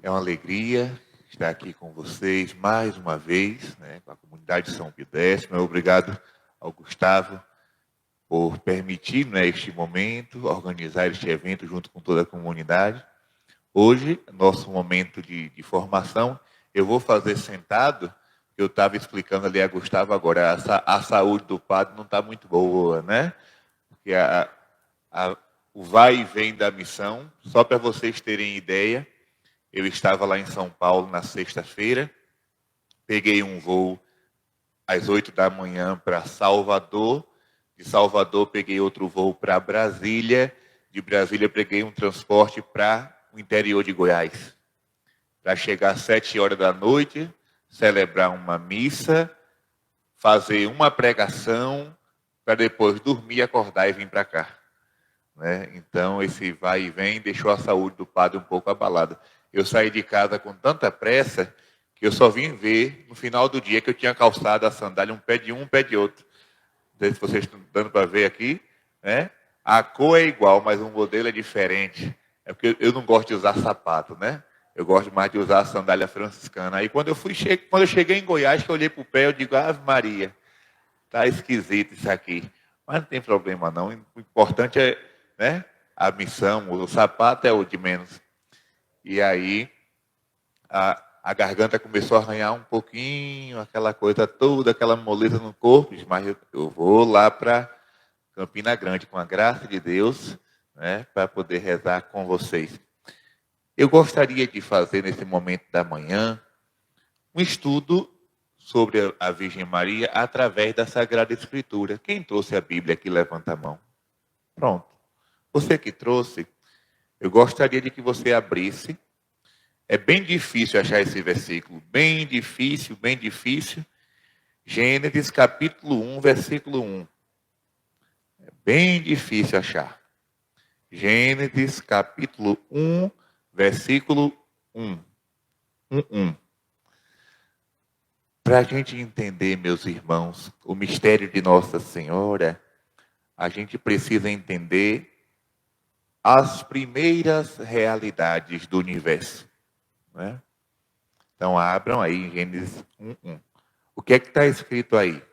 É uma alegria estar aqui com vocês mais uma vez, com a comunidade São Pio X. Obrigado ao Gustavo por permitir, este momento, organizar este evento junto com toda a comunidade. Hoje, nosso momento de formação, eu vou fazer sentado. Eu estava explicando ali a Gustavo agora, a saúde do padre não está muito boa, né? Porque o vai e vem da missão, só para vocês terem ideia, eu estava lá em São Paulo na sexta-feira, peguei um voo às 8 da manhã para Salvador, de Salvador peguei outro voo para Brasília, de Brasília peguei um transporte para o interior de Goiás, para chegar às 7 horas da noite, celebrar uma missa, fazer uma pregação, para depois dormir, acordar e vir para cá. Então, esse vai e vem deixou a saúde do padre um pouco abalada. Eu saí de casa com tanta pressa que eu só vim ver no final do dia que eu tinha calçado a sandália, um pé de um pé de outro. Não sei se vocês estão dando para ver aqui, né? A cor é igual, mas o modelo é diferente. É porque eu não gosto de usar sapato, né? Eu gosto mais de usar a sandália franciscana. Aí quando eu cheguei em Goiás, que eu olhei para o pé, eu digo, Ave Maria, tá esquisito isso aqui. Mas não tem problema não. O importante é, a missão, o sapato é o de menos. E aí a garganta começou a arranhar um pouquinho, aquela coisa toda, aquela moleza no corpo, mas eu vou lá para Campina Grande, com a graça de Deus, para poder rezar com vocês. Eu gostaria de fazer nesse momento da manhã um estudo sobre a Virgem Maria através da Sagrada Escritura. Quem trouxe a Bíblia aqui, levanta a mão. Pronto. Você que trouxe, eu gostaria de que você abrisse. É bem difícil achar esse versículo. Bem difícil, bem difícil. Gênesis capítulo 1, versículo 1. É bem difícil achar. Gênesis capítulo 1, versículo 1. 1. Para a gente entender, meus irmãos, o mistério de Nossa Senhora, a gente precisa entender as primeiras realidades do universo. Então, abram aí em Gênesis 1:1. O que é que está escrito aí?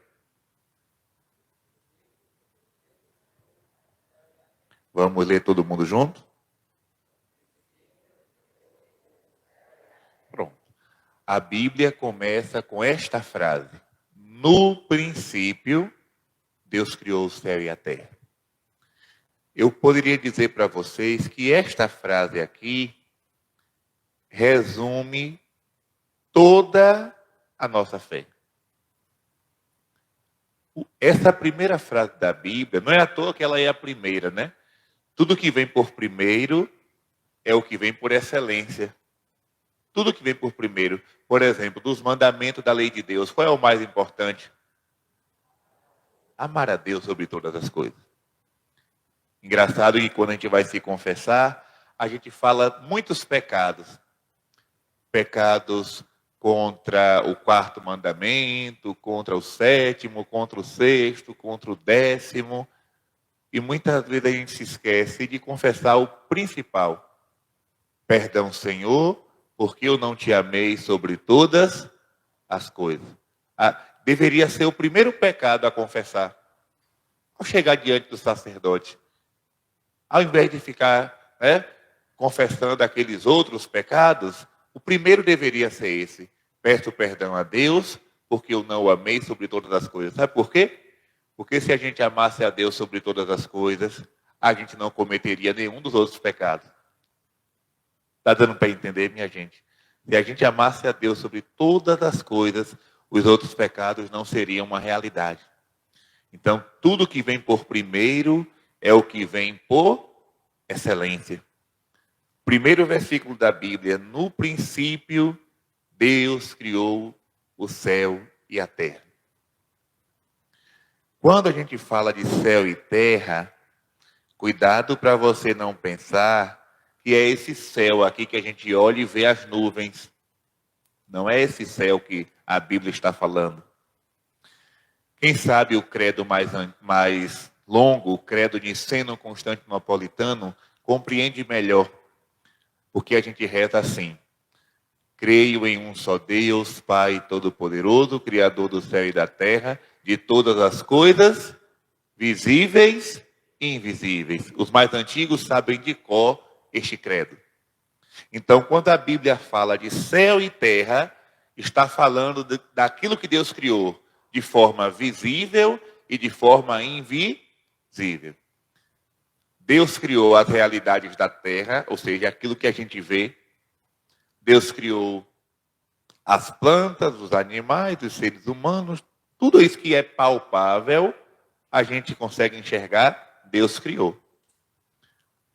Vamos ler todo mundo junto? Pronto. A Bíblia começa com esta frase. No princípio, Deus criou o céu e a terra. Eu poderia dizer para vocês que esta frase aqui resume toda a nossa fé. Essa primeira frase da Bíblia, não é à toa que ela é a primeira, né? Tudo que vem por primeiro é o que vem por excelência. Tudo que vem por primeiro. Por exemplo, dos mandamentos da lei de Deus, qual é o mais importante? Amar a Deus sobre todas as coisas. Engraçado que quando a gente vai se confessar, a gente fala muitos pecados. Pecados contra o 4º mandamento, contra o 7º, contra o 6º, contra o 10º. E muitas vezes a gente se esquece de confessar o principal. Perdão, Senhor, porque eu não te amei sobre todas as coisas. Deveria ser o primeiro pecado a confessar. Ao chegar diante do sacerdote. Ao invés de ficar confessando aqueles outros pecados, o primeiro deveria ser esse. Peço perdão a Deus, porque eu não o amei sobre todas as coisas. Sabe por quê? Porque se a gente amasse a Deus sobre todas as coisas, a gente não cometeria nenhum dos outros pecados. Está dando para entender, minha gente? Se a gente amasse a Deus sobre todas as coisas, os outros pecados não seriam uma realidade. Então, tudo que vem por primeiro é o que vem por excelência. Primeiro versículo da Bíblia. No princípio, Deus criou o céu e a terra. Quando a gente fala de céu e terra, cuidado para você não pensar que é esse céu aqui que a gente olha e vê as nuvens. Não é esse céu que a Bíblia está falando. Quem sabe o credo mais longo, o credo de Niceno Constantinopolitano, compreende melhor. Porque a gente reza assim. Creio em um só Deus, Pai Todo-Poderoso, Criador do céu e da terra, de todas as coisas, visíveis e invisíveis. Os mais antigos sabem de cor este credo. Então, quando a Bíblia fala de céu e terra, está falando daquilo que Deus criou de forma visível e de forma invisível. Deus criou as realidades da terra, ou seja, aquilo que a gente vê. Deus criou as plantas, os animais, os seres humanos, tudo isso que é palpável, a gente consegue enxergar, Deus criou.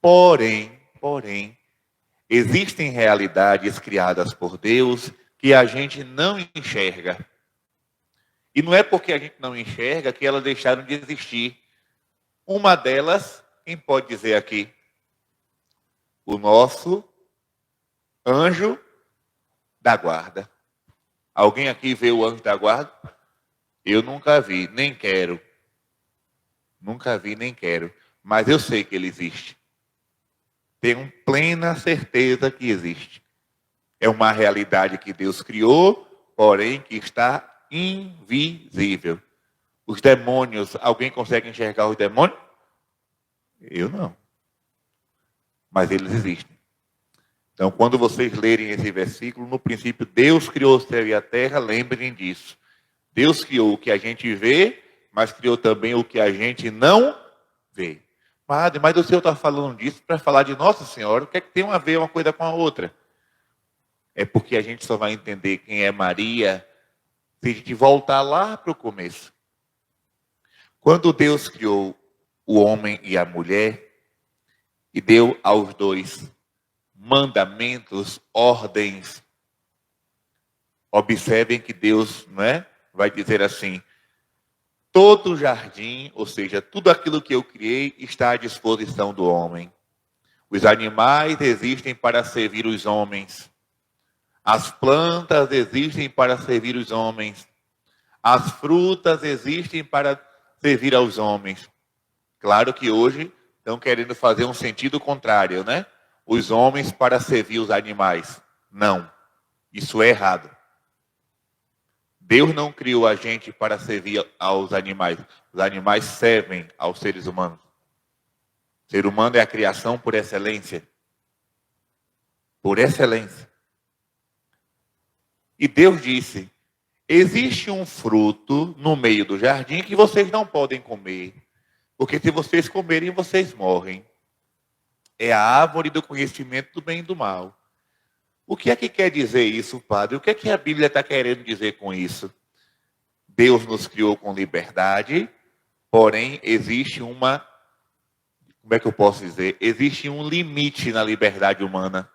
Porém, existem realidades criadas por Deus que a gente não enxerga. E não é porque a gente não enxerga que elas deixaram de existir. Uma delas, quem pode dizer aqui? O nosso anjo da guarda. Alguém aqui vê o anjo da guarda? Eu nunca vi, nem quero. Nunca vi, nem quero. Mas eu sei que ele existe. Tenho plena certeza que existe. É uma realidade que Deus criou, porém que está invisível. Os demônios, alguém consegue enxergar os demônios? Eu não. Mas eles existem. Então, quando vocês lerem esse versículo, no princípio, Deus criou o céu e a terra, lembrem disso. Deus criou o que a gente vê, mas criou também o que a gente não vê. Padre, mas o senhor está falando disso para falar de Nossa Senhora, o que é que tem a ver uma coisa com a outra? É porque a gente só vai entender quem é Maria se a gente voltar lá para o começo. Quando Deus criou o homem e a mulher, e deu aos dois mandamentos, ordens. Observem que Deus, vai dizer assim: todo jardim, ou seja, tudo aquilo que eu criei está à disposição do homem. Os animais existem para servir os homens. As plantas existem para servir os homens. As frutas existem para servir aos homens. Claro que hoje estão querendo fazer um sentido contrário, né? Os homens para servir os animais. Não, isso é errado. Deus não criou a gente para servir aos animais. Os animais servem aos seres humanos. O ser humano é a criação por excelência. Por excelência. E Deus disse: existe um fruto no meio do jardim que vocês não podem comer. Porque se vocês comerem, vocês morrem. É a árvore do conhecimento do bem e do mal. O que é que quer dizer isso, padre? O que é que a Bíblia está querendo dizer com isso? Deus nos criou com liberdade, porém existe como é que eu posso dizer? Existe um limite na liberdade humana.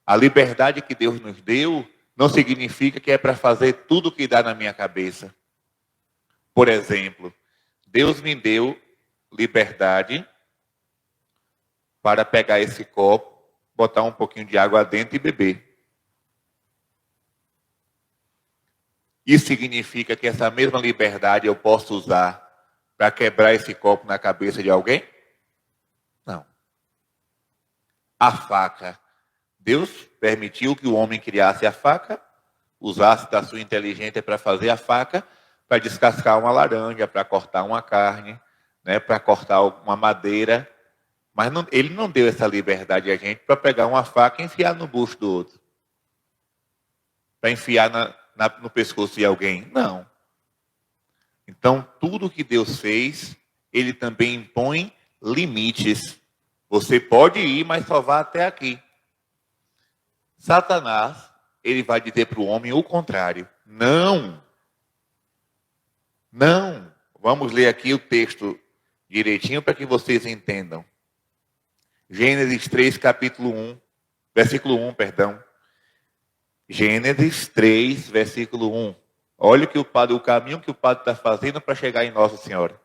A liberdade que Deus nos deu não significa que é para fazer tudo o que dá na minha cabeça. Por exemplo, Deus me deu liberdade para pegar esse copo, botar um pouquinho de água dentro e beber. Isso significa que essa mesma liberdade eu posso usar para quebrar esse copo na cabeça de alguém? Não. A faca. Deus permitiu que o homem criasse a faca, usasse da sua inteligência para fazer a faca, para descascar uma laranja, para cortar uma carne, para cortar uma madeira. Mas ele não deu essa liberdade a gente para pegar uma faca e enfiar no bucho do outro. Para enfiar no pescoço de alguém. Não. Então, tudo que Deus fez, ele também impõe limites. Você pode ir, mas só vá até aqui. Satanás, ele vai dizer para o homem o contrário. Não. Não. Vamos ler aqui o texto direitinho para que vocês entendam. Gênesis 3, versículo 1. Gênesis 3, versículo 1. Olha o caminho que o padre está fazendo para chegar em Nossa Senhora.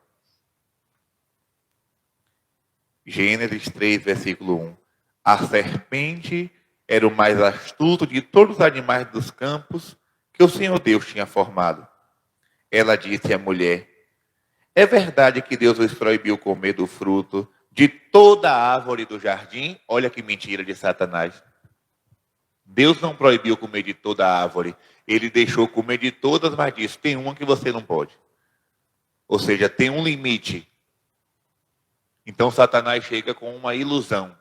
Gênesis 3, versículo 1. A serpente era o mais astuto de todos os animais dos campos que o Senhor Deus tinha formado. Ela disse à mulher: é verdade que Deus vos proibiu comer do fruto de toda a árvore do jardim? Olha que mentira de Satanás. Deus não proibiu comer de toda a árvore. Ele deixou comer de todas, mas disse, tem uma que você não pode. Ou seja, tem um limite. Então Satanás chega com uma ilusão.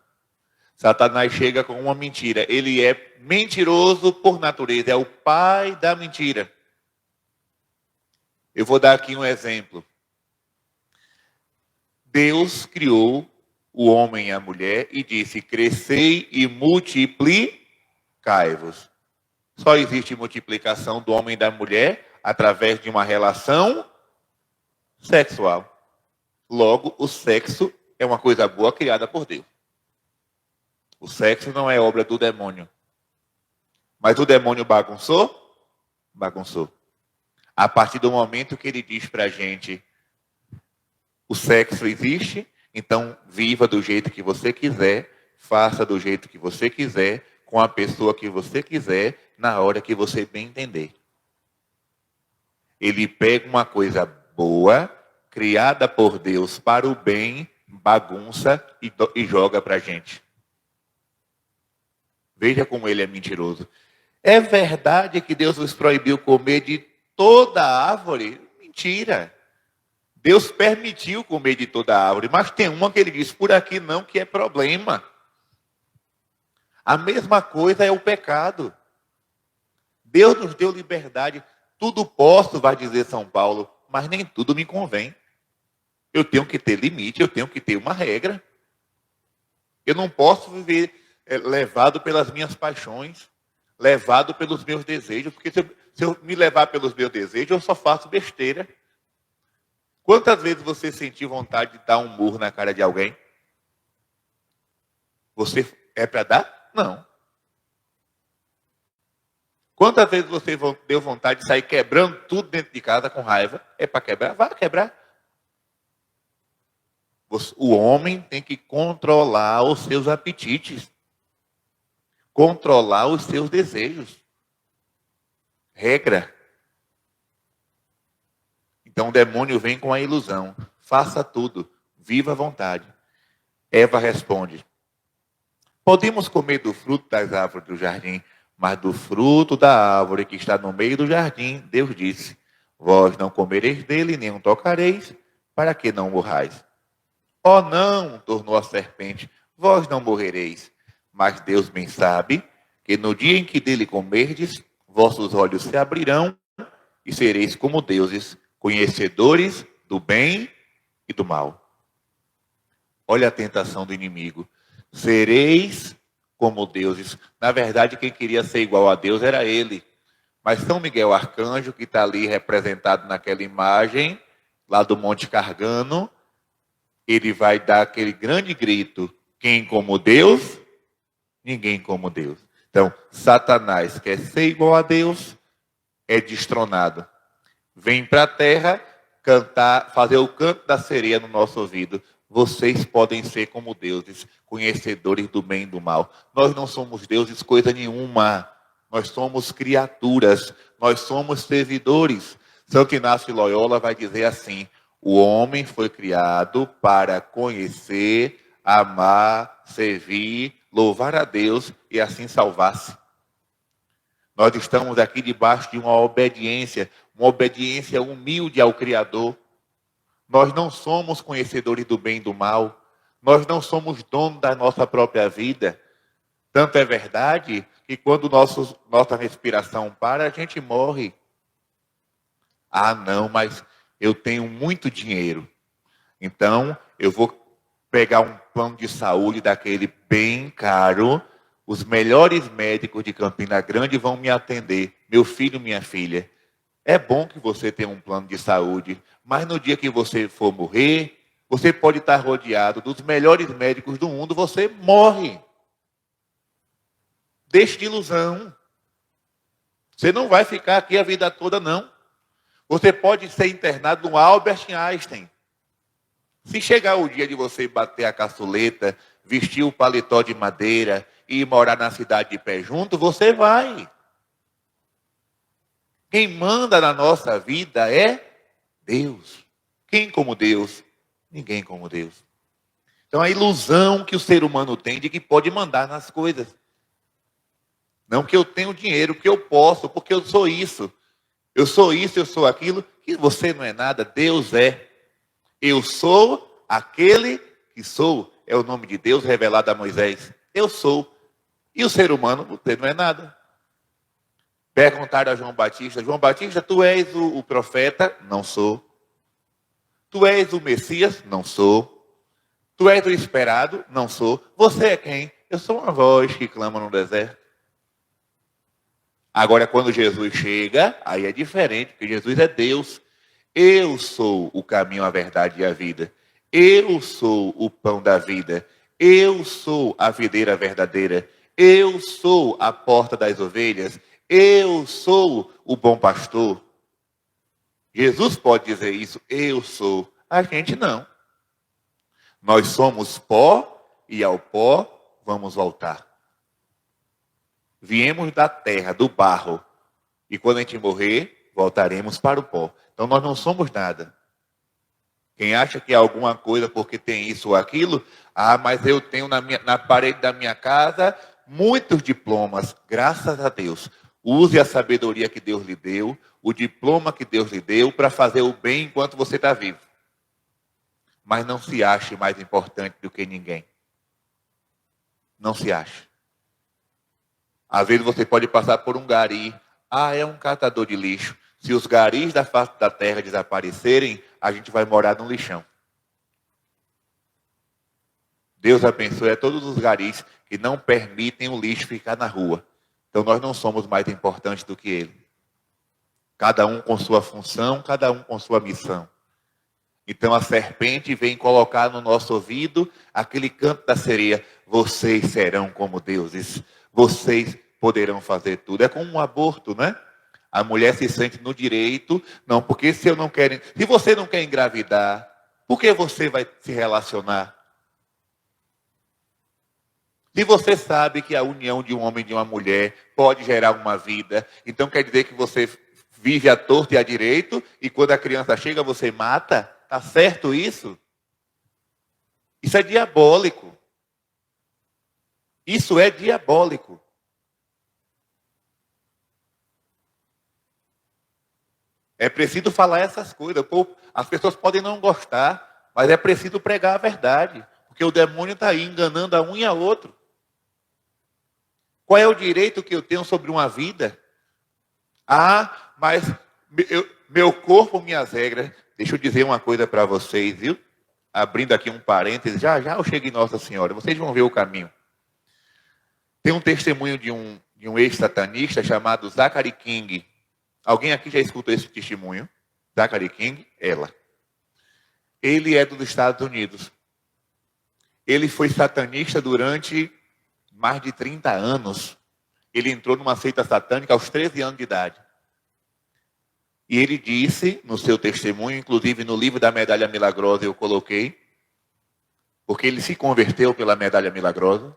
Satanás chega com uma mentira. Ele é mentiroso por natureza, é o pai da mentira. Eu vou dar aqui um exemplo. Deus criou o homem e a mulher e disse, crescei e multiplicai-vos. Só existe multiplicação do homem e da mulher através de uma relação sexual. Logo, o sexo é uma coisa boa criada por Deus. O sexo não é obra do demônio. Mas o demônio bagunçou? Bagunçou. A partir do momento que ele diz pra gente, o sexo existe, então viva do jeito que você quiser, faça do jeito que você quiser, com a pessoa que você quiser, na hora que você bem entender. Ele pega uma coisa boa, criada por Deus para o bem, bagunça e joga pra gente. Veja como ele é mentiroso. É verdade que Deus nos proibiu comer de toda a árvore? Mentira. Deus permitiu comer de toda a árvore, mas tem uma que ele diz, por aqui não, que é problema. A mesma coisa é o pecado. Deus nos deu liberdade. Tudo posso, vai dizer São Paulo, mas nem tudo me convém. Eu tenho que ter limite, eu tenho que ter uma regra. Eu não posso viver levado pelas minhas paixões, levado pelos meus desejos, porque se eu me levar pelos meus desejos, eu só faço besteira. Quantas vezes você sentiu vontade de dar um murro na cara de alguém? Você é para dar? Não. Quantas vezes você deu vontade de sair quebrando tudo dentro de casa com raiva? É para quebrar? Vá quebrar. O homem tem que controlar os seus apetites. Controlar os seus desejos. Regra. Então o demônio vem com a ilusão. Faça tudo. Viva à vontade. Eva responde. Podemos comer do fruto das árvores do jardim, mas do fruto da árvore que está no meio do jardim, Deus disse, vós não comereis dele, nem o tocareis, para que não morrais. Oh não, tornou a serpente, vós não morrereis. Mas Deus bem sabe que no dia em que dele comerdes, vossos olhos se abrirão e sereis como deuses, conhecedores do bem e do mal. Olha a tentação do inimigo. Sereis como deuses. Na verdade, quem queria ser igual a Deus era ele. Mas São Miguel Arcanjo, que está ali representado naquela imagem, lá do Monte Gargano, ele vai dar aquele grande grito. Quem como Deus? Ninguém como Deus. Então, Satanás quer ser igual a Deus, é destronado. Vem para a terra cantar, fazer o canto da sereia no nosso ouvido. Vocês podem ser como deuses, conhecedores do bem e do mal. Nós não somos deuses coisa nenhuma. Nós somos criaturas. Nós somos servidores. Santo Inácio de Loyola vai dizer assim, o homem foi criado para conhecer, amar, servir, louvar a Deus e assim salvar-se. Nós estamos aqui debaixo de uma obediência humilde ao Criador. Nós não somos conhecedores do bem e do mal. Nós não somos donos da nossa própria vida. Tanto é verdade que quando nossa respiração para, a gente morre. Ah, não, mas eu tenho muito dinheiro. Então, eu vou pegar um plano de saúde daquele bem caro. Os melhores médicos de Campina Grande vão me atender. Meu filho, minha filha. É bom que você tenha um plano de saúde, mas no dia que você for morrer, você pode estar rodeado dos melhores médicos do mundo, você morre. Deixe de ilusão. Você não vai ficar aqui a vida toda, não. Você pode ser internado no Albert Einstein. Se chegar o dia de você bater a caçuleta, vestir o paletó de madeira e morar na cidade de pé junto, você vai. Quem manda na nossa vida é Deus. Quem como Deus? Ninguém como Deus. Então a ilusão que o ser humano tem de que pode mandar nas coisas. Não que eu tenho dinheiro, que eu posso, porque eu sou isso. Eu sou isso, eu sou aquilo. Que você não é nada, Deus é. Eu sou aquele que sou. É o nome de Deus revelado a Moisés. Eu sou. E o ser humano, você não é nada. Perguntaram a João Batista: João Batista, tu és o profeta? Não sou. Tu és o Messias? Não sou. Tu és o esperado? Não sou. Você é quem? Eu sou uma voz que clama no deserto. Agora, quando Jesus chega, aí é diferente, porque Jesus é Deus. Eu sou o caminho, a verdade e a vida. Eu sou o pão da vida. Eu sou a videira verdadeira. Eu sou a porta das ovelhas. Eu sou o bom pastor. Jesus pode dizer isso, eu sou. A gente não. Nós somos pó e ao pó vamos voltar. Viemos da terra, do barro. E quando a gente morrer, voltaremos para o pó. Então nós não somos nada. Quem acha que é alguma coisa porque tem isso ou aquilo, mas eu tenho na parede da minha casa muitos diplomas, graças a Deus. Use a sabedoria que Deus lhe deu, o diploma que Deus lhe deu para fazer o bem enquanto você está vivo. Mas não se ache mais importante do que ninguém. Não se ache. Às vezes você pode passar por um gari. É um catador de lixo. Se os garis da face da terra desaparecerem, a gente vai morar no lixão. Deus abençoe a todos os garis que não permitem o lixo ficar na rua. Então nós não somos mais importantes do que ele. Cada um com sua função, cada um com sua missão. Então a serpente vem colocar no nosso ouvido aquele canto da sereia. Vocês serão como deuses. Vocês poderão fazer tudo. É como um aborto, né? A mulher se sente no direito. Não, porque se você não quer engravidar, por que você vai se relacionar? Se você sabe que a união de um homem e de uma mulher pode gerar uma vida, então quer dizer que você vive à torta e à direito, e quando a criança chega você mata? Está certo isso? Isso é diabólico. Isso é diabólico. É preciso falar essas coisas. As pessoas podem não gostar, mas é preciso pregar a verdade. Porque o demônio está aí enganando a um e a outro. Qual é o direito que eu tenho sobre uma vida? Mas meu corpo, minhas regras. Deixa eu dizer uma coisa para vocês, viu? Abrindo aqui um parênteses, já eu chego em Nossa Senhora. Vocês vão ver o caminho. Tem um testemunho de um ex-satanista chamado Zachary King. Alguém aqui já escutou esse testemunho? Zachary King? Ela. Ele é dos Estados Unidos. Ele foi satanista durante mais de 30 anos. Ele entrou numa seita satânica aos 13 anos de idade. E ele disse no seu testemunho, inclusive no livro da Medalha Milagrosa eu coloquei, porque ele se converteu pela Medalha Milagrosa.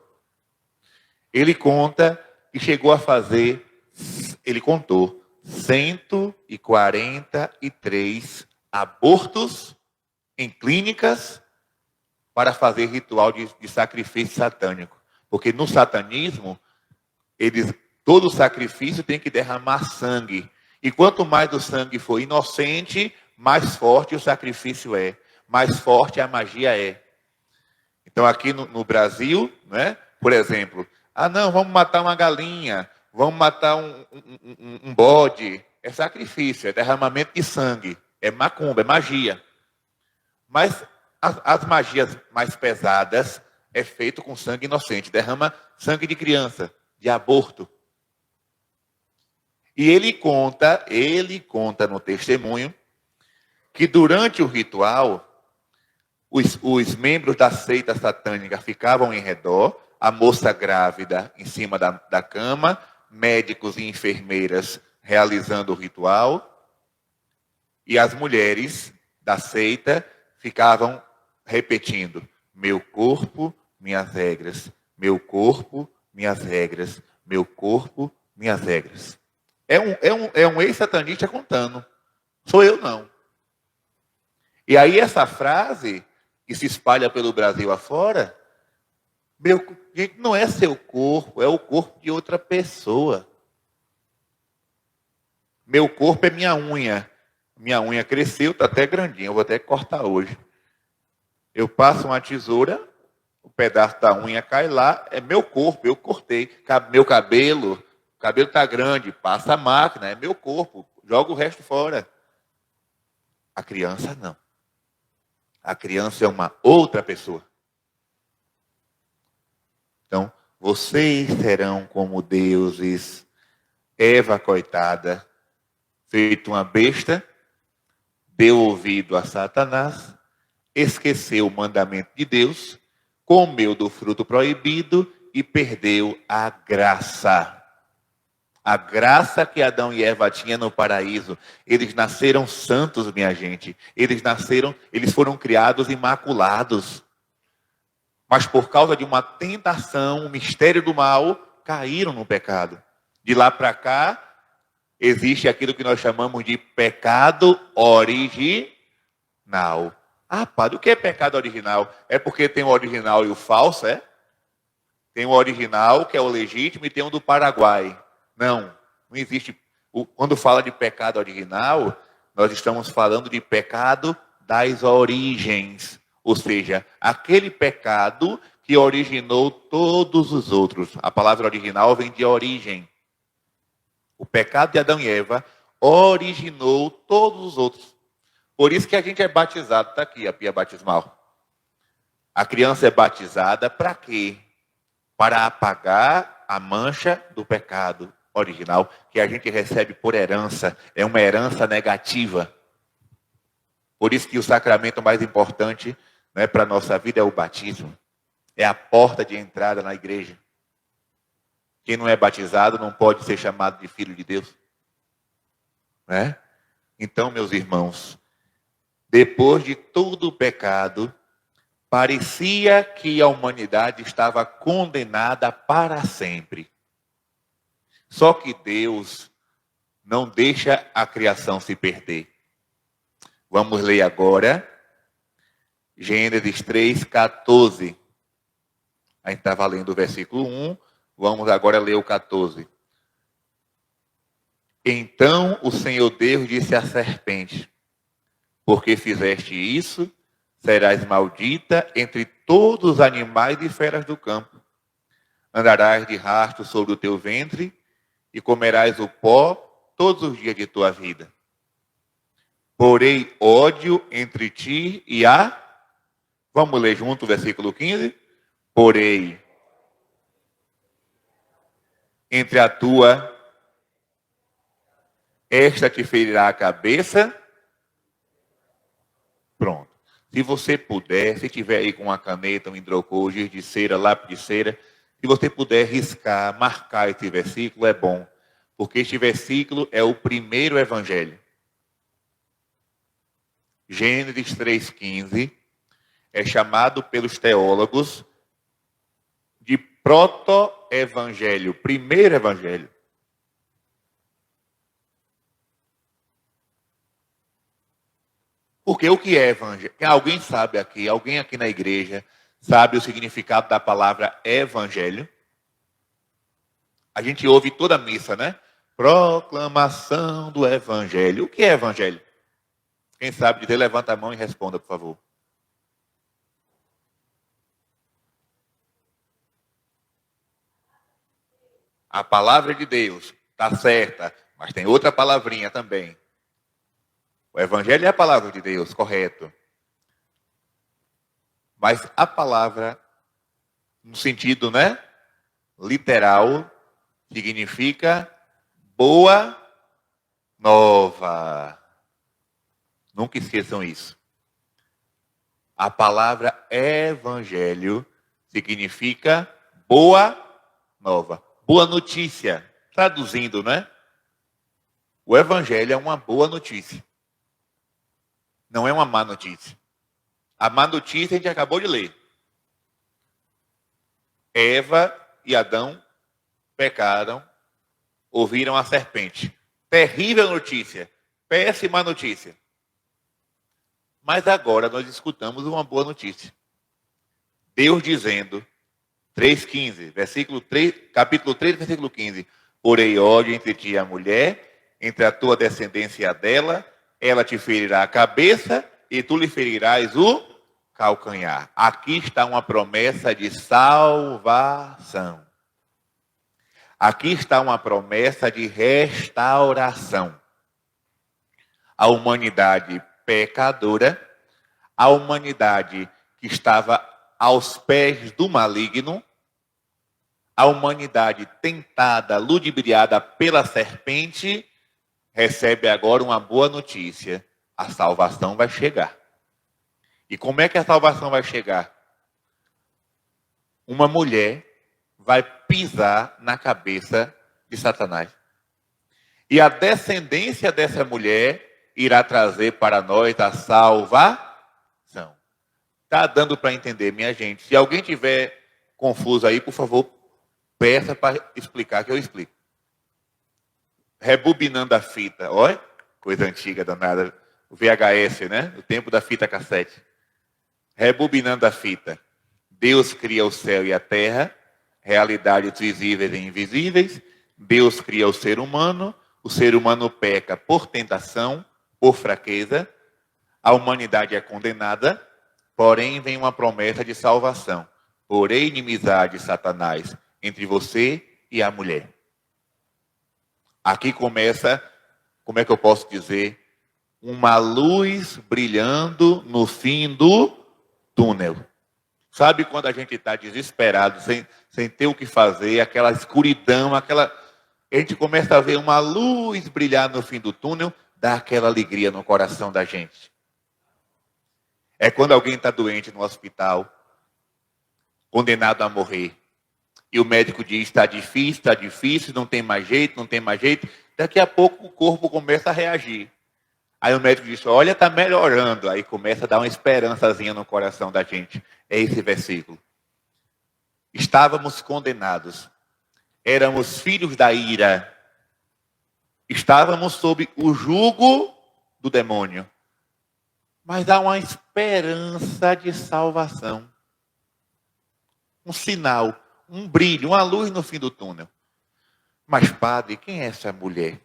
Ele conta que chegou a fazer, ele contou, 143 abortos em clínicas para fazer ritual de sacrifício satânico. Porque no satanismo, todo sacrifício tem que derramar sangue. E quanto mais o sangue for inocente, mais forte o sacrifício é. Mais forte a magia é. Então aqui no Brasil, né, por exemplo, não, vamos matar uma galinha, vamos matar um bode. É sacrifício, é derramamento de sangue. É macumba, é magia. Mas as magias mais pesadas é feito com sangue inocente. Derrama sangue de criança, de aborto. E ele conta no testemunho, que durante o ritual, os membros da seita satânica ficavam em redor, a moça grávida em cima da cama, médicos e enfermeiras realizando o ritual, e as mulheres da seita ficavam repetindo: meu corpo, minhas regras, meu corpo, minhas regras, meu corpo, minhas regras. É um ex-satanista contando. Sou eu não. E aí essa frase, que se espalha pelo Brasil afora, Gente, não é seu corpo, é o corpo de outra pessoa. Meu corpo é minha unha. Minha unha cresceu, está até grandinha, eu vou até cortar hoje. Eu passo uma tesoura, o pedaço da unha cai lá, é meu corpo, eu cortei. Meu cabelo, o cabelo está grande, passa a máquina, é meu corpo, joga o resto fora. A criança não. A criança é uma outra pessoa. Então, vocês serão como deuses. Eva, coitada, feito uma besta, deu ouvido a Satanás, esqueceu o mandamento de Deus, comeu do fruto proibido e perdeu a graça. A graça que Adão e Eva tinham no paraíso. Eles nasceram santos, minha gente. Eles foram criados imaculados. Mas por causa de uma tentação, um mistério do mal, caíram no pecado. De lá para cá, existe aquilo que nós chamamos de pecado original. Ah, padre, o que é pecado original? É porque tem o original e o falso, é? Tem o original, que é o legítimo, e tem o do Paraguai. Não existe. Quando fala de pecado original, nós estamos falando de pecado das origens. Ou seja, aquele pecado que originou todos os outros. A palavra original vem de origem. O pecado de Adão e Eva originou todos os outros. Por isso que a gente é batizado. Está aqui a pia batismal. A criança é batizada para quê? Para apagar a mancha do pecado original, que a gente recebe por herança. É uma herança negativa. Por isso que o sacramento mais importante, né, para a nossa vida é o batismo. É a porta de entrada na igreja. Quem não é batizado não pode ser chamado de filho de Deus. Né? Então, meus irmãos, depois de todo o pecado, parecia que a humanidade estava condenada para sempre. Só que Deus não deixa a criação se perder. Vamos ler agora Gênesis 3:14. A gente estava lendo o versículo 1, vamos agora ler o 14. Então o Senhor Deus disse à serpente: porque fizeste isso, serás maldita entre todos os animais e feras do campo. Andarás de rasto sobre o teu ventre e comerás o pó todos os dias de tua vida. Porém, ódio entre ti e a... Vamos ler junto o versículo 15? Porém, entre a tua... Esta te ferirá a cabeça. Pronto. Se você puder, se tiver aí com uma caneta, um hidrocor, giz de cera, lápis de cera, se você puder riscar, marcar esse versículo, é bom. Porque este versículo é o primeiro evangelho. Gênesis 3,15 é chamado pelos teólogos de proto-evangelho, primeiro evangelho. Porque o que é evangelho? Alguém sabe aqui, alguém aqui na igreja sabe o significado da palavra evangelho? A gente ouve toda a missa, né? Proclamação do evangelho. O que é evangelho? Quem sabe dizer, levanta a mão e responda, por favor. A palavra de Deus está certa, mas tem outra palavrinha também. O evangelho é a palavra de Deus, correto. Mas a palavra, no sentido, né, literal, significa boa nova. Nunca esqueçam isso. A palavra evangelho significa boa nova. Boa notícia. Traduzindo, né? O evangelho é uma boa notícia. Não é uma má notícia. A má notícia a gente acabou de ler. Eva e Adão pecaram, ouviram a serpente. Terrível notícia. Péssima notícia. Mas agora nós escutamos uma boa notícia. Deus dizendo 3,15, versículo 3, capítulo 3, versículo 15. Porém, ódio entre ti e a mulher, entre a tua descendência e a dela, ela te ferirá a cabeça e tu lhe ferirás o calcanhar. Aqui está uma promessa de salvação. Aqui está uma promessa de restauração. A humanidade pecadora, a humanidade que estava aos pés do maligno, a humanidade tentada, ludibriada pela serpente, recebe agora uma boa notícia. A salvação vai chegar. E como é que a salvação vai chegar? Uma mulher vai pisar na cabeça de Satanás. E a descendência dessa mulher irá trazer para nós a salvação. Está dando para entender, minha gente? Se alguém tiver confuso aí, por favor, peça para explicar que eu explico. Rebobinando a fita, olha, coisa antiga danada, o VHS, né? O tempo da fita cassete. Rebobinando a fita. Deus cria o céu e a terra, realidades visíveis e invisíveis. Deus cria o ser humano peca por tentação, por fraqueza. A humanidade é condenada, porém vem uma promessa de salvação. Porém, inimizade, Satanás, entre você e a mulher. Aqui começa, como é que eu posso dizer? Uma luz brilhando no fim do túnel. Sabe quando a gente está desesperado, sem ter o que fazer, aquela escuridão, a gente começa a ver uma luz brilhar no fim do túnel, dá aquela alegria no coração da gente. É quando alguém está doente no hospital, condenado a morrer. E o médico diz, está difícil, não tem mais jeito. Daqui a pouco o corpo começa a reagir. Aí o médico diz, olha, está melhorando. Aí começa a dar uma esperançazinha no coração da gente. É esse versículo. Estávamos condenados. Éramos filhos da ira. Estávamos sob o jugo do demônio. Mas há uma esperança de salvação. Um sinal, um brilho, uma luz no fim do túnel. Mas, padre, quem é essa mulher?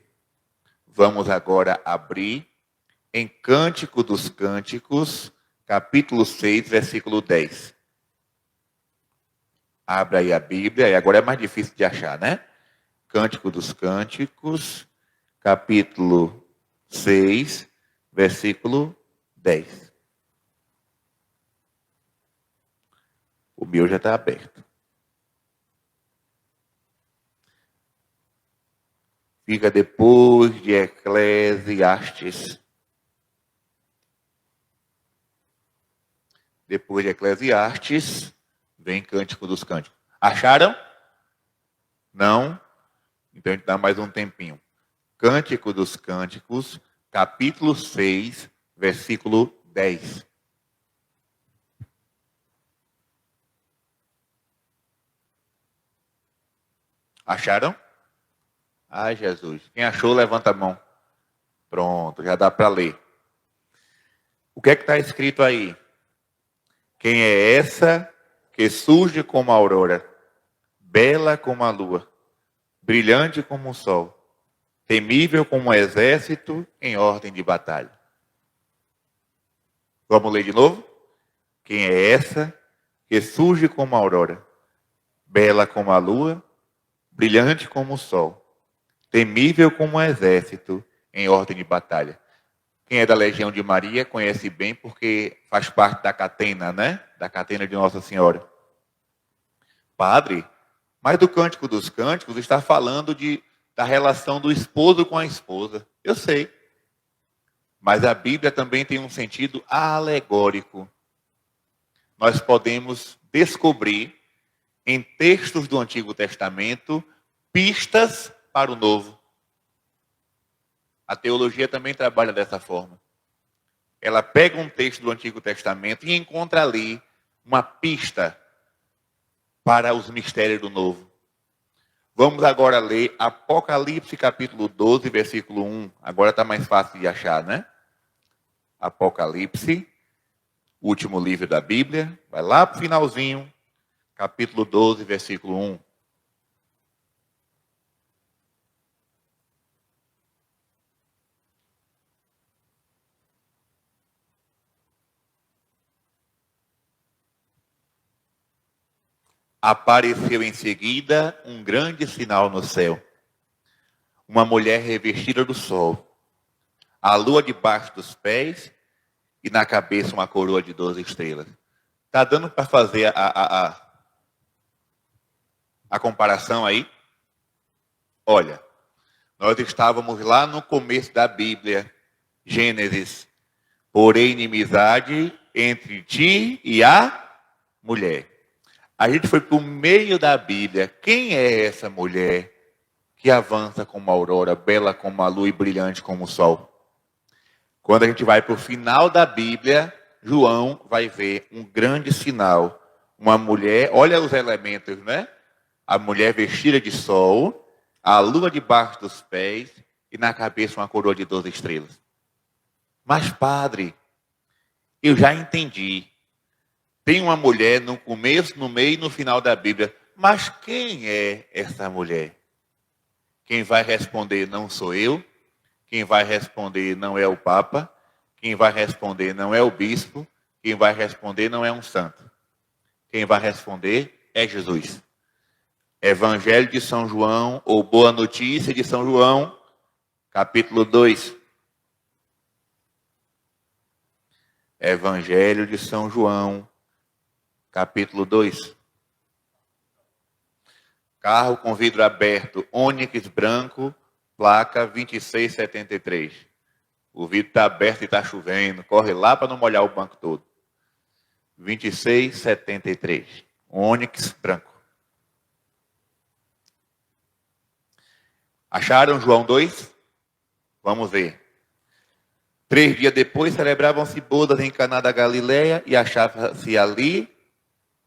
Vamos agora abrir em Cântico dos Cânticos, capítulo 6, versículo 10. Abra aí a Bíblia, e agora é mais difícil de achar, né? Cântico dos Cânticos, capítulo 6, versículo 10. O meu já está aberto. Fica depois de Eclesiastes. Depois de Eclesiastes, vem Cântico dos Cânticos. Acharam? Não? Então a gente dá mais um tempinho. Cântico dos Cânticos, capítulo 6, versículo 10. Acharam? Ai, Jesus. Quem achou, levanta a mão. Pronto, já dá para ler. O que é que está escrito aí? Quem é essa que surge como a aurora, bela como a lua, brilhante como o sol, temível como um exército em ordem de batalha? Vamos ler de novo? Quem é essa que surge como a aurora, bela como a lua, brilhante como o sol, temível como um exército em ordem de batalha? Quem é da Legião de Maria conhece bem porque faz parte da catena, né? Da catena de Nossa Senhora. Padre, mas do Cântico dos Cânticos está falando da relação do esposo com a esposa. Eu sei. Mas a Bíblia também tem um sentido alegórico. Nós podemos descobrir em textos do Antigo Testamento pistas para o Novo. A teologia também trabalha dessa forma. Ela pega um texto do Antigo Testamento e encontra ali uma pista para os mistérios do Novo. Vamos agora ler Apocalipse capítulo 12, versículo 1. Agora está mais fácil de achar, né? Apocalipse, último livro da Bíblia. Vai lá para o finalzinho. capítulo 12, versículo 1. Apareceu em seguida um grande sinal no céu. Uma mulher revestida do sol, a lua debaixo dos pés e na cabeça uma coroa de 12 estrelas. Está dando para fazer a comparação aí? Olha, nós estávamos lá no começo da Bíblia, Gênesis. Porém, inimizade entre ti e a mulher. A gente foi para o meio da Bíblia. Quem é essa mulher que avança como a aurora, bela como a lua e brilhante como o sol? Quando a gente vai para o final da Bíblia, João vai ver um grande sinal. Uma mulher, olha os elementos, né? A mulher vestida de sol, a lua debaixo dos pés e na cabeça uma coroa de 12 estrelas. Mas, padre, eu já entendi. Tem uma mulher no começo, no meio e no final da Bíblia. Mas quem é essa mulher? Quem vai responder não sou eu. Quem vai responder não é o Papa. Quem vai responder não é o bispo. Quem vai responder não é um santo. Quem vai responder é Jesus. Evangelho de São João, ou Boa Notícia de São João, capítulo 2. Evangelho de São João, capítulo 2. Carro com vidro aberto, Onix branco, placa 2673. O vidro está aberto e está chovendo. Corre lá para não molhar o banco todo. 2673. Onix branco. Acharam João 2? Vamos ver. 3 dias depois celebravam-se bodas em Caná da Galileia e achava-se ali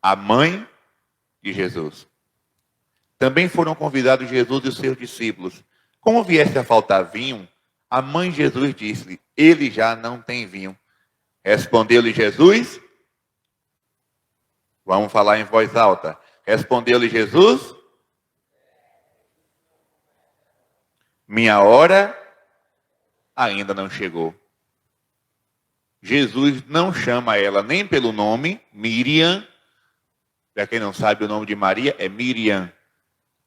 a mãe de Jesus. Também foram convidados Jesus e os seus discípulos. Como viesse a faltar vinho, a mãe de Jesus disse-lhe: ele já não tem vinho. Respondeu-lhe Jesus, vamos falar em voz alta. Respondeu-lhe Jesus, minha hora ainda não chegou. Jesus não chama ela nem pelo nome, Miriam. Para quem não sabe, o nome de Maria é Miriam.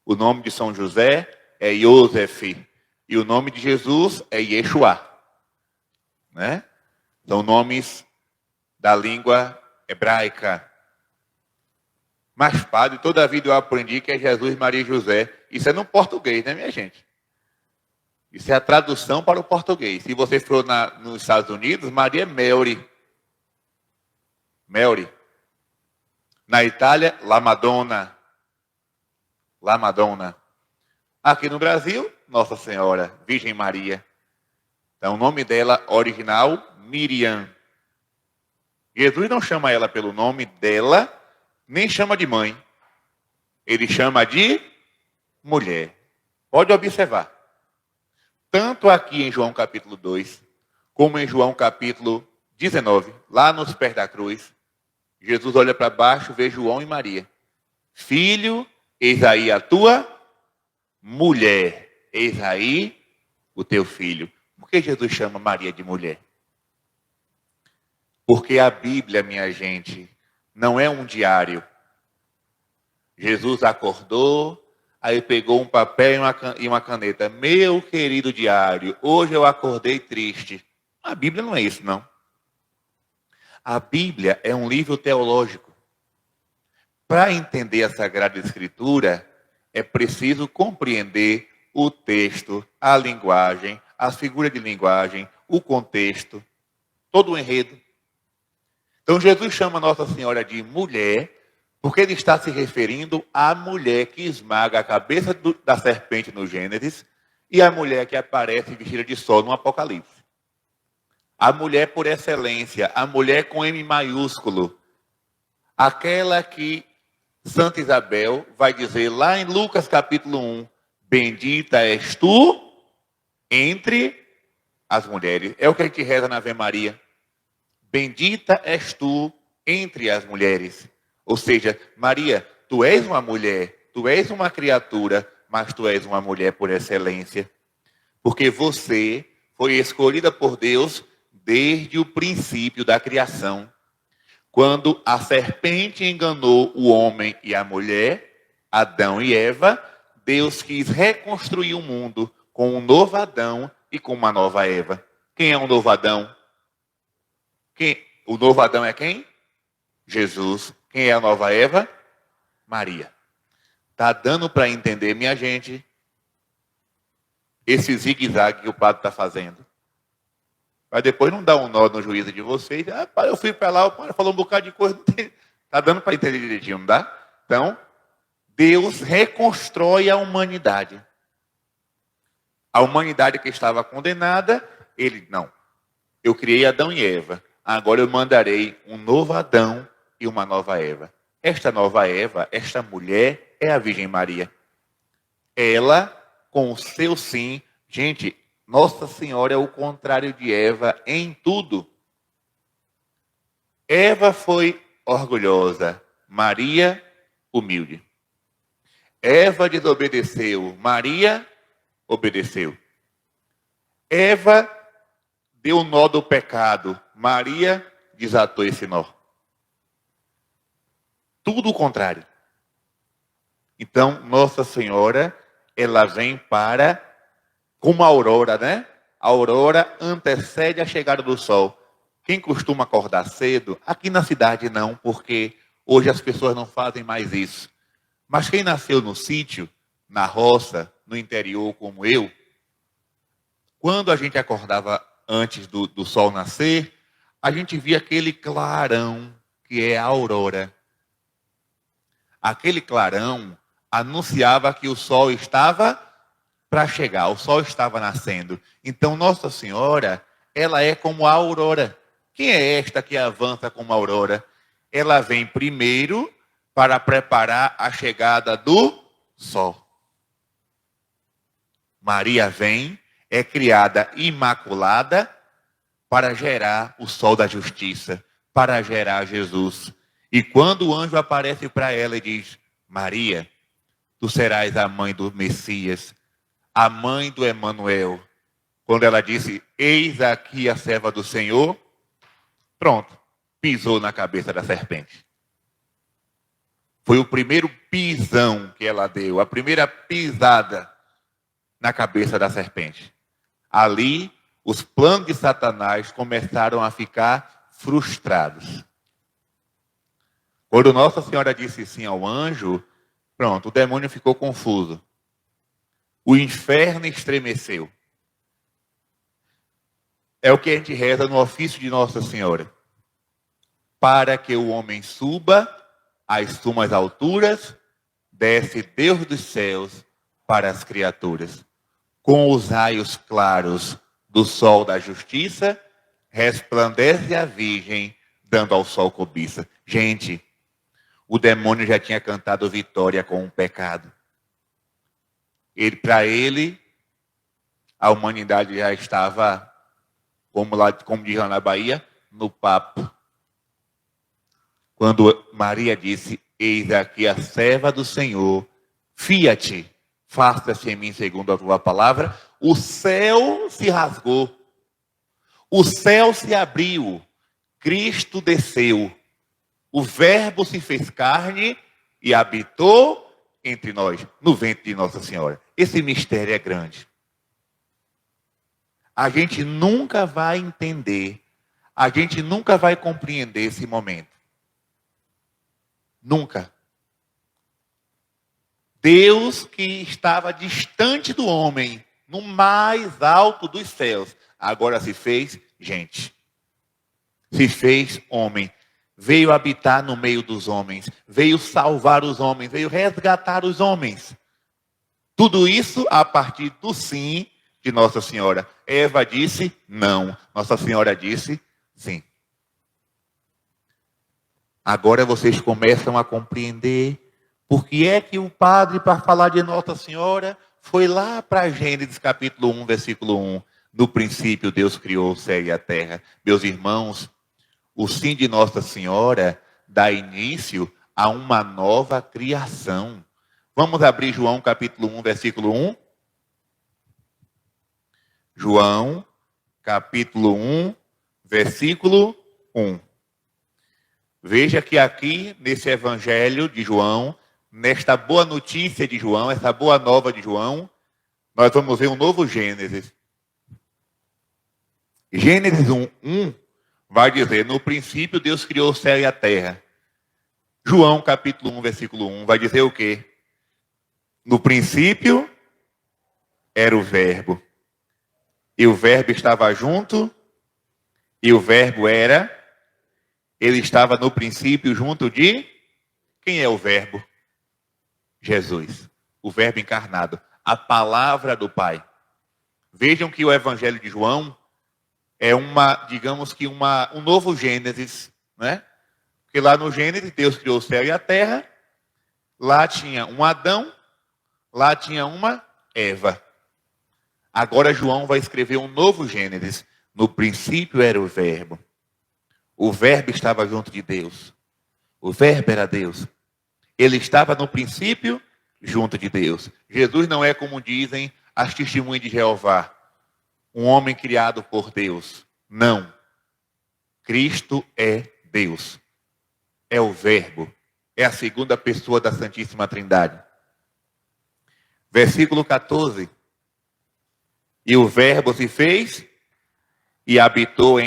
O nome de São José é Yosef. E o nome de Jesus é Yeshua. Né? São nomes da língua hebraica. Mas, padre, toda a vida eu aprendi que é Jesus, Maria e José. Isso é no português, né, minha gente? Isso é a tradução para o português. Se você for nos Estados Unidos, Maria é Mary. Mary. Na Itália, La Madonna. La Madonna. Aqui no Brasil, Nossa Senhora, Virgem Maria. Então, o nome dela original, Miriam. Jesus não chama ela pelo nome dela, nem chama de mãe. Ele chama de mulher. Pode observar. Tanto aqui em João capítulo 2, como em João capítulo 19, lá nos pés da cruz, Jesus olha para baixo, vê João e Maria. Filho, eis aí a tua mulher, eis aí o teu filho. Por que Jesus chama Maria de mulher? Porque a Bíblia, minha gente, não é um diário. Jesus acordou, aí pegou um papel e uma caneta. Meu querido diário, hoje eu acordei triste. A Bíblia não é isso, não. A Bíblia é um livro teológico. Para entender a Sagrada Escritura, é preciso compreender o texto, a linguagem, as figuras de linguagem, o contexto, todo o enredo. Então Jesus chama Nossa Senhora de mulher, porque ele está se referindo à mulher que esmaga a cabeça da serpente no Gênesis e à mulher que aparece vestida de sol no Apocalipse. A mulher por excelência, a mulher com M maiúsculo, aquela que Santa Isabel vai dizer lá em Lucas capítulo 1, bendita és tu entre as mulheres. É o que a gente reza na Ave Maria. Bendita és tu entre as mulheres. Ou seja, Maria, tu és uma mulher, tu és uma criatura, mas tu és uma mulher por excelência. Porque você foi escolhida por Deus desde o princípio da criação. Quando a serpente enganou o homem e a mulher, Adão e Eva, Deus quis reconstruir o mundo com um novo Adão e com uma nova Eva. Quem é o novo Adão? O novo Adão é quem? Jesus. Quem é a nova Eva? Maria. Está dando para entender, minha gente, esse zigue-zague que o padre está fazendo? Para depois não dar um nó no juízo de vocês. Eu fui para lá, o padre falou um bocado de coisa. Está dando para entender direitinho, não dá? Então, Deus reconstrói a humanidade. A humanidade que estava condenada, eu criei Adão e Eva. Agora eu mandarei um novo Adão e uma nova Eva. Esta nova Eva, esta mulher, é a Virgem Maria. Ela, com o seu sim, gente, Nossa Senhora é o contrário de Eva em tudo. Eva foi orgulhosa, Maria, humilde. Eva desobedeceu, Maria obedeceu. Eva deu o nó do pecado, Maria desatou esse nó. Tudo o contrário. Então, Nossa Senhora, ela vem como a aurora, né? A aurora antecede a chegada do sol. Quem costuma acordar cedo, aqui na cidade não, porque hoje as pessoas não fazem mais isso. Mas quem nasceu no sítio, na roça, no interior como eu, quando a gente acordava antes do sol nascer, a gente via aquele clarão que é a aurora. Aquele clarão anunciava que o sol estava para chegar, o sol estava nascendo. Então, Nossa Senhora, ela é como a aurora. Quem é esta que avança como a aurora? Ela vem primeiro para preparar a chegada do sol. Maria vem, é criada imaculada para gerar o sol da justiça, para gerar Jesus. E quando o anjo aparece para ela e diz: Maria, tu serás a mãe do Messias, a mãe do Emanuel. Quando ela disse: eis aqui a serva do Senhor, pronto, pisou na cabeça da serpente. Foi o primeiro pisão que ela deu, a primeira pisada na cabeça da serpente. Ali, os planos de Satanás começaram a ficar frustrados. Quando Nossa Senhora disse sim ao anjo, pronto, o demônio ficou confuso. O inferno estremeceu. É o que a gente reza no ofício de Nossa Senhora. Para que o homem suba às sumas alturas, desce Deus dos céus para as criaturas. Com os raios claros do sol da justiça, resplandece a Virgem, dando ao sol cobiça. Gente, o demônio já tinha cantado vitória com o pecado. Para ele, a humanidade já estava, como diz lá na Bahia, no papo. Quando Maria disse: eis aqui a serva do Senhor, fia-te, faça-se em mim segundo a tua palavra, o céu se rasgou, o céu se abriu, Cristo desceu, o Verbo se fez carne e habitou entre nós, no ventre de Nossa Senhora. Esse mistério é grande. A gente nunca vai entender, a gente nunca vai compreender esse momento. Nunca. Deus que estava distante do homem, no mais alto dos céus, agora se fez gente. Se fez homem. Veio habitar no meio dos homens. Veio salvar os homens. Veio resgatar os homens. Tudo isso a partir do sim de Nossa Senhora. Eva disse não. Nossa Senhora disse sim. Agora vocês começam a compreender por que é que o padre, para falar de Nossa Senhora, foi lá para Gênesis capítulo 1, versículo 1. No princípio Deus criou o céu e a terra. Meus irmãos, o sim de Nossa Senhora dá início a uma nova criação. Vamos abrir João capítulo 1, versículo 1. João capítulo 1, versículo 1. Veja que aqui, nesse evangelho de João, nesta boa notícia de João, essa boa nova de João, nós vamos ver um novo Gênesis. Gênesis 1 vai dizer, no princípio Deus criou o céu e a terra. João capítulo 1, versículo 1 vai dizer o quê? No princípio era o verbo. E o verbo estava junto, e o verbo era, ele estava no princípio junto de, quem é o verbo? Jesus, o verbo encarnado, a palavra do Pai. Vejam que o evangelho de João é digamos que um novo Gênesis, né? Porque lá no Gênesis Deus criou o céu e a terra, lá tinha um Adão, lá tinha uma Eva. Agora João vai escrever um novo Gênesis. No princípio era o verbo. O verbo estava junto de Deus. O verbo era Deus. Ele estava no princípio junto de Deus. Jesus não é como dizem as testemunhas de Jeová. Um homem criado por Deus. Não. Cristo é Deus. É o verbo. É a segunda pessoa da Santíssima Trindade. Versículo 14. E o verbo se fez e habitou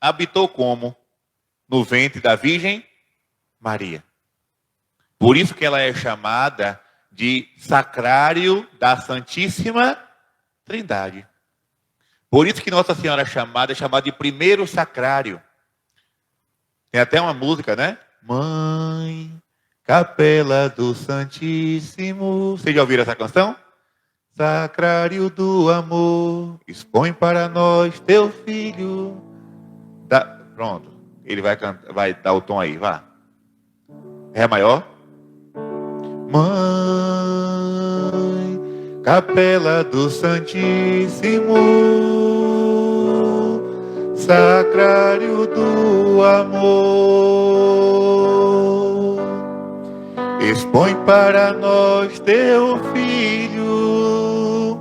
habitou como? No ventre da Virgem Maria. Por isso que ela é chamada de sacrário da Santíssima Trindade. Por isso que Nossa Senhora é chamada de primeiro sacrário. Tem até uma música, né? Mãe, capela do Santíssimo. Vocês já ouviram essa canção? Sacrário do amor, expõe para nós teu filho. Pronto, ele vai dar o tom aí, vá. Ré maior. Mãe, capela do Santíssimo, sacrário do amor, expõe para nós teu filho,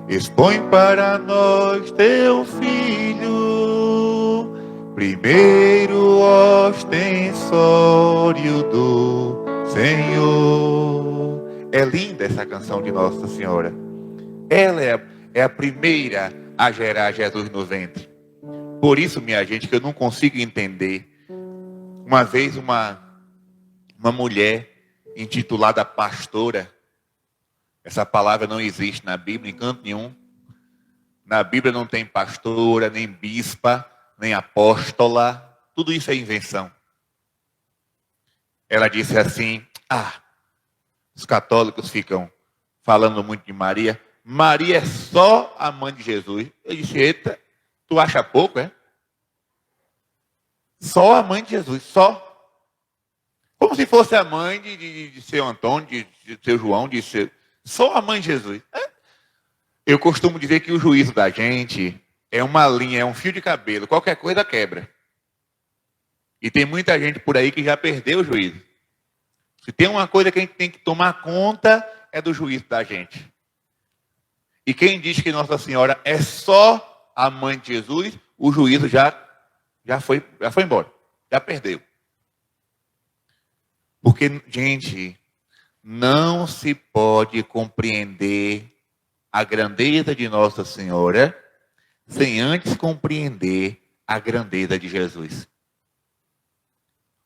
expõe para nós teu filho, primeiro ostensório do Senhor. É linda essa canção de Nossa Senhora. Ela é a primeira a gerar Jesus no ventre. Por isso, minha gente, que eu não consigo entender. Uma vez uma mulher intitulada pastora, essa palavra não existe na Bíblia em canto nenhum. Na Bíblia não tem pastora, nem bispa, nem apóstola. Tudo isso é invenção. Ela disse assim, os católicos ficam falando muito de Maria. Maria é só a mãe de Jesus. Eu disse, eita, tu acha pouco, é? Só a mãe de Jesus, só. Como se fosse a mãe de seu Antônio, de seu João, só a mãe de Jesus. Eu costumo dizer que o juízo da gente é uma linha, é um fio de cabelo. Qualquer coisa quebra. E tem muita gente por aí que já perdeu o juízo. Se tem uma coisa que a gente tem que tomar conta, é do juízo da gente. E quem diz que Nossa Senhora é só a mãe de Jesus, o juízo já foi embora. Já perdeu. Porque, gente, não se pode compreender a grandeza de Nossa Senhora sem antes compreender a grandeza de Jesus.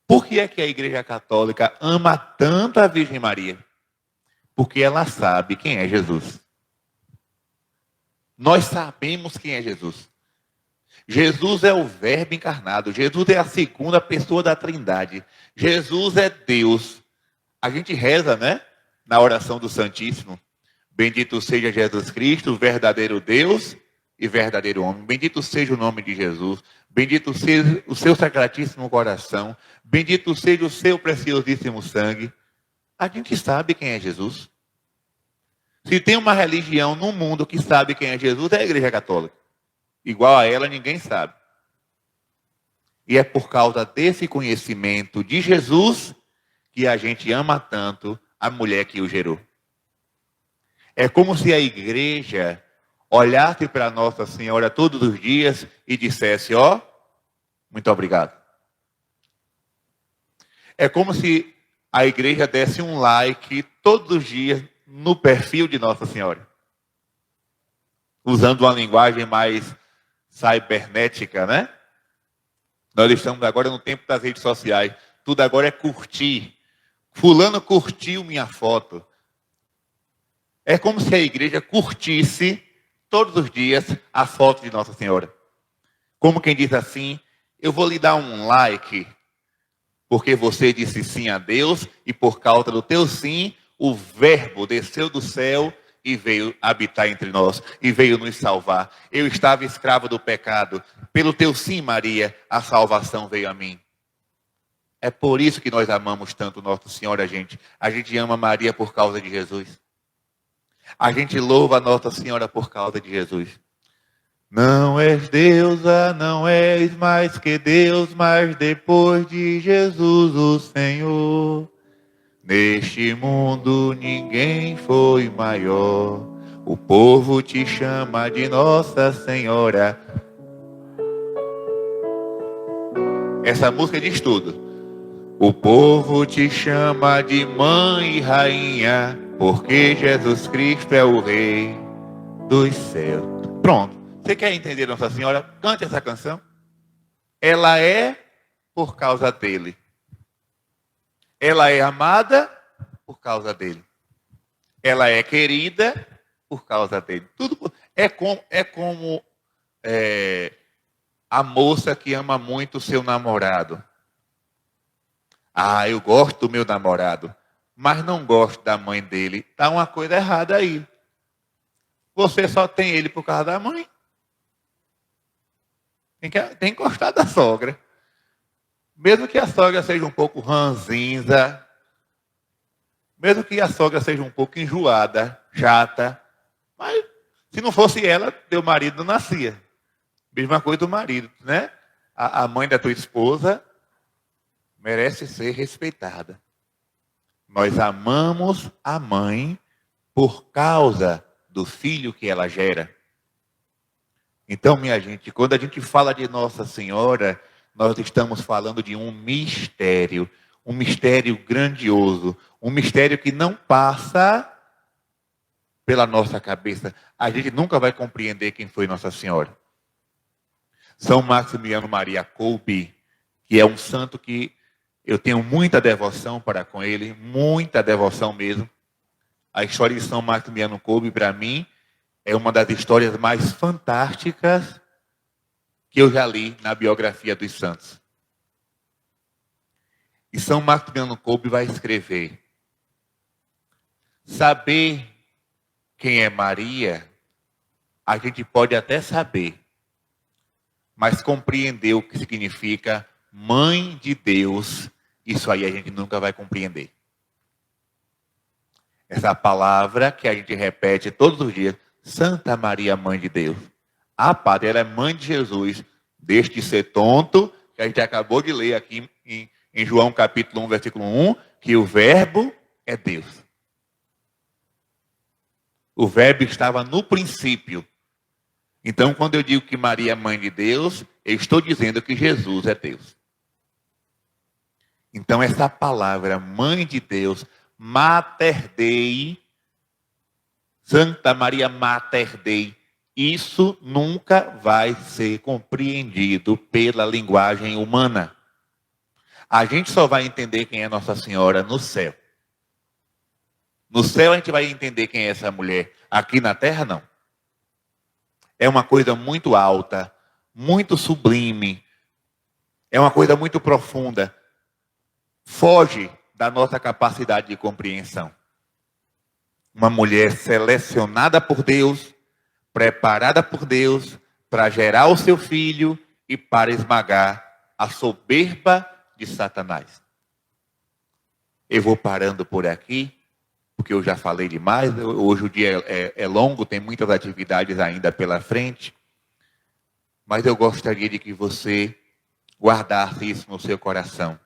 Por que é que a Igreja Católica ama tanto a Virgem Maria? Porque ela sabe quem é Jesus. Nós sabemos quem é Jesus. Jesus é o Verbo encarnado. Jesus é a segunda pessoa da Trindade. Jesus é Deus. A gente reza, né? Na oração do Santíssimo. Bendito seja Jesus Cristo, verdadeiro Deus e verdadeiro homem. Bendito seja o nome de Jesus. Bendito seja o seu sacratíssimo coração. Bendito seja o seu preciosíssimo sangue. A gente sabe quem é Jesus. Se tem uma religião no mundo que sabe quem é Jesus, é a Igreja Católica. Igual a ela, ninguém sabe. E é por causa desse conhecimento de Jesus que a gente ama tanto a mulher que o gerou. É como se a igreja olhasse para Nossa Senhora todos os dias e dissesse, ó, muito obrigado. É como se a igreja desse um like todos os dias no perfil de Nossa Senhora. Usando uma linguagem mais cibernética, né? Nós estamos agora no tempo das redes sociais. Tudo agora é curtir. Fulano curtiu minha foto. É como se a igreja curtisse todos os dias a foto de Nossa Senhora. Como quem diz assim, eu vou lhe dar um like, porque você disse sim a Deus, e por causa do teu sim, o verbo desceu do céu e veio habitar entre nós, e veio nos salvar. Eu estava escravo do pecado. Pelo teu sim, Maria, a salvação veio a mim. É por isso que nós amamos tanto Nossa Senhora, gente. A gente ama Maria por causa de Jesus. A gente louva a Nossa Senhora por causa de Jesus. Não és deusa, não és mais que Deus, mas depois de Jesus o Senhor. Neste mundo ninguém foi maior. O povo te chama de Nossa Senhora. Essa música diz tudo. O povo te chama de mãe e rainha, porque Jesus Cristo é o Rei dos céus. Pronto. Você quer entender Nossa Senhora? Cante essa canção. Ela é por causa dele. Ela é amada por causa dele. Ela é querida por causa dele. Tudo é como a moça que ama muito o seu namorado. Ah, eu gosto do meu namorado, mas não gosto da mãe dele. Está uma coisa errada aí. Você só tem ele por causa da mãe. Tem que gostar da sogra. Mesmo que a sogra seja um pouco ranzinza, mesmo que a sogra seja um pouco enjoada, chata, mas se não fosse ela, teu marido não nascia. Mesma coisa do marido, né? A mãe da tua esposa merece ser respeitada. Nós amamos a mãe por causa do filho que ela gera. Então, minha gente, quando a gente fala de Nossa Senhora, nós estamos falando de um mistério grandioso, um mistério que não passa pela nossa cabeça. A gente nunca vai compreender quem foi Nossa Senhora. São Maximiliano Maria Kolbe, que é um santo que eu tenho muita devoção para com ele, muita devoção mesmo. A história de São Maximiliano Kolbe, para mim, é uma das histórias mais fantásticas que eu já li na biografia dos santos. E São Maximiliano Kolbe vai escrever: saber quem é Maria, a gente pode até saber, mas compreender o que significa Mãe de Deus, isso aí a gente nunca vai compreender. Essa palavra que a gente repete todos os dias, Santa Maria, Mãe de Deus. Ah, padre, ela é mãe de Jesus. Deixe de ser tonto, que a gente acabou de ler aqui em João capítulo 1, versículo 1, que o verbo é Deus. O verbo estava no princípio. Então, quando eu digo que Maria é mãe de Deus, eu estou dizendo que Jesus é Deus. Então, essa palavra, mãe de Deus, Mater Dei, Santa Maria Mater Dei, isso nunca vai ser compreendido pela linguagem humana. A gente só vai entender quem é Nossa Senhora no céu. No céu a gente vai entender quem é essa mulher. Aqui na terra, não. É uma coisa muito alta, muito sublime. É uma coisa muito profunda. Foge da nossa capacidade de compreensão. Uma mulher selecionada por Deus, preparada por Deus para gerar o seu filho e para esmagar a soberba de Satanás. Eu vou parando por aqui, porque eu já falei demais. Hoje o dia é longo, tem muitas atividades ainda pela frente. Mas eu gostaria de que você guardasse isso no seu coração.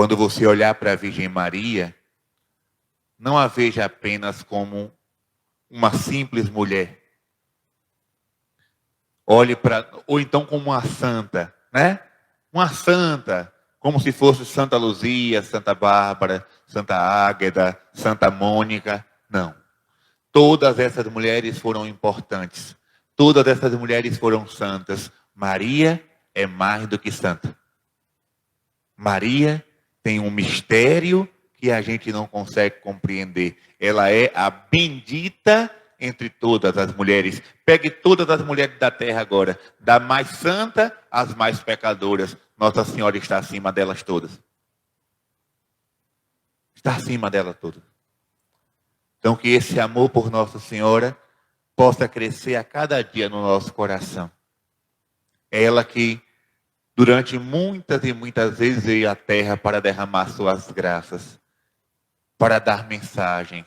quando você olhar para a Virgem Maria, não a veja apenas como uma simples mulher. Olhe para, ou então como uma santa, né? Uma santa, como se fosse Santa Luzia, Santa Bárbara, Santa Águeda, Santa Mônica. Não. Todas essas mulheres foram importantes. Todas essas mulheres foram santas. Maria é mais do que santa. Maria tem um mistério que a gente não consegue compreender. Ela é a bendita entre todas as mulheres. Pegue todas as mulheres da terra agora, da mais santa às mais pecadoras. Nossa Senhora está acima delas todas. Está acima delas todas. Então que esse amor por Nossa Senhora possa crescer a cada dia no nosso coração. É ela que durante muitas e muitas vezes veio à terra para derramar suas graças, para dar mensagens,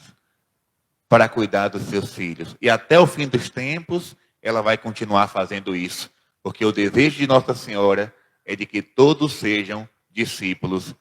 para cuidar dos seus filhos. E até o fim dos tempos, ela vai continuar fazendo isso. Porque o desejo de Nossa Senhora é de que todos sejam discípulos